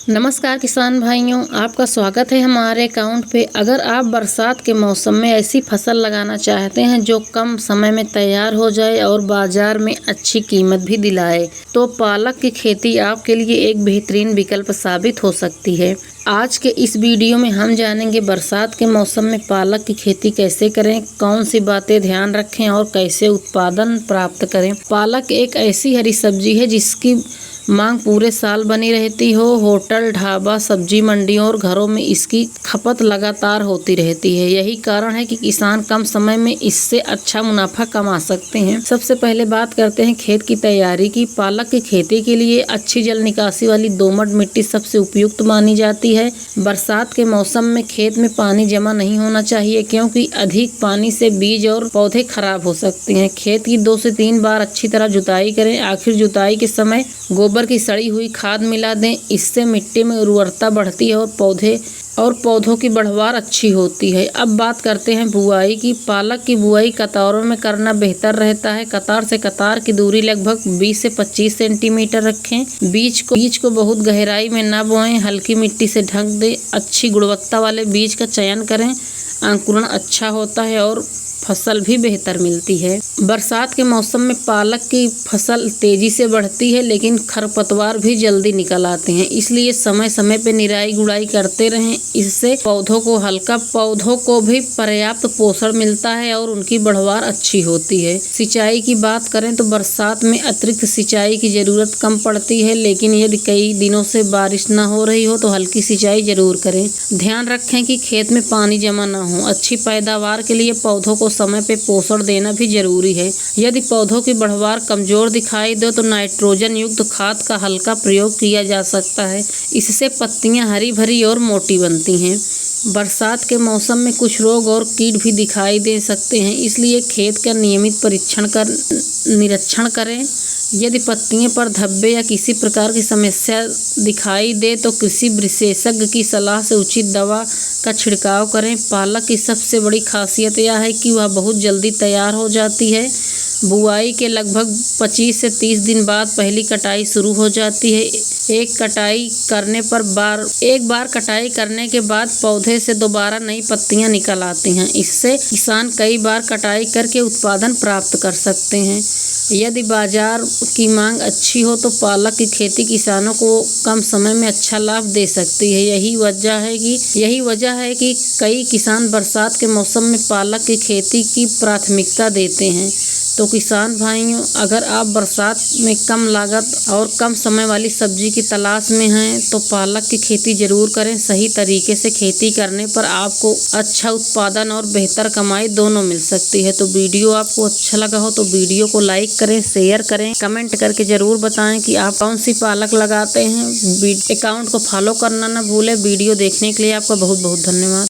नमस्कार किसान भाइयों, आपका स्वागत है हमारे अकाउंट पे। अगर आप बरसात के मौसम में ऐसी फसल लगाना चाहते हैं जो कम समय में तैयार हो जाए और बाजार में अच्छी कीमत भी दिलाए, तो पालक की खेती आपके लिए एक बेहतरीन विकल्प साबित हो सकती है। आज के इस वीडियो में हम जानेंगे बरसात के मौसम में पालक की खेती कैसे करें, कौन सी बातें ध्यान रखें और कैसे उत्पादन प्राप्त करें। पालक एक ऐसी हरी सब्जी है जिसकी मांग पूरे साल बनी रहती हो। होटल, ढाबा, सब्जी मंडियों और घरों में इसकी खपत लगातार होती रहती है। यही कारण है कि किसान कम समय में इससे अच्छा मुनाफा कमा सकते हैं। सबसे पहले बात करते हैं खेत की तैयारी की। पालक की खेती के लिए अच्छी जल निकासी वाली दोमट मिट्टी सबसे उपयुक्त मानी जाती है। बरसात के मौसम में खेत में पानी जमा नहीं होना चाहिए, क्योंकि अधिक पानी से बीज और पौधे खराब हो सकते हैं। खेत की 2 से 3 बार अच्छी तरह जुताई करें। आखिर जुताई के समय गोबर की सड़ी हुई खाद मिला दें। इससे मिट्टी में उर्वरता बढ़ती है और पौधों की बढ़वार अच्छी होती है। अब बात करते हैं बुआई की। पालक की बुआई कतारों में करना बेहतर रहता है। कतार से कतार की दूरी लगभग 20 से 25 सेंटीमीटर रखें। बीज को बहुत गहराई में न बोएं, हल्की मिट्टी से ढक दें। अच्छी गुणवत्ता वाले बीज का चयन करें। अंकुरण अच्छा होता है और फसल भी बेहतर मिलती है। बरसात के मौसम में पालक की फसल तेजी से बढ़ती है, लेकिन खरपतवार भी जल्दी निकल आते हैं। इसलिए समय समय पे निराई गुड़ाई करते रहें। इससे पौधों को भी पर्याप्त पोषण मिलता है और उनकी बढ़वार अच्छी होती है। सिंचाई की बात करें तो बरसात में अतिरिक्त सिंचाई की जरूरत कम पड़ती है, लेकिन यदि कई दिनों से बारिश न हो रही हो तो हल्की सिंचाई जरूर करें। ध्यान रखें कि खेत में पानी जमा न हो। अच्छी पैदावार के लिए पौधों को समय पे पोषण देना भी जरूरी है। यदि पौधों की बढ़वार कमजोर दिखाई दे तो नाइट्रोजन युक्त खाद का हल्का प्रयोग किया जा सकता है। इससे पत्तियां हरी भरी और मोटी बनती हैं। बरसात के मौसम में कुछ रोग और कीट भी दिखाई दे सकते हैं, इसलिए खेत का नियमित निरीक्षण करें। यदि पत्तियों पर धब्बे या किसी प्रकार की समस्या दिखाई दे तो कृषि विशेषज्ञ की सलाह से उचित दवा का छिड़काव करें। पालक की सबसे बड़ी खासियत यह है कि वह बहुत जल्दी तैयार हो जाती है। बुआई के लगभग 25 से 30 दिन बाद पहली कटाई शुरू हो जाती है। एक बार कटाई करने के बाद पौधे से दोबारा नई पत्तियां निकल आती हैं। इससे किसान कई बार कटाई करके उत्पादन प्राप्त कर सकते हैं। यदि बाजार की मांग अच्छी हो तो पालक की खेती किसानों को कम समय में अच्छा लाभ दे सकती है। यही वजह है कि कई किसान बरसात के मौसम में पालक की खेती की प्राथमिकता देते हैं। तो किसान भाइयों, अगर आप बरसात में कम लागत और कम समय वाली सब्जी की तलाश में हैं तो पालक की खेती जरूर करें। सही तरीके से खेती करने पर आपको अच्छा उत्पादन और बेहतर कमाई दोनों मिल सकती है। तो वीडियो आपको अच्छा लगा हो तो वीडियो को लाइक करें, शेयर करें, कमेंट करके जरूर बताएं कि आप कौन सी पालक लगाते हैं। अकाउंट को फॉलो करना ना भूलें। वीडियो देखने के लिए आपका बहुत बहुत धन्यवाद।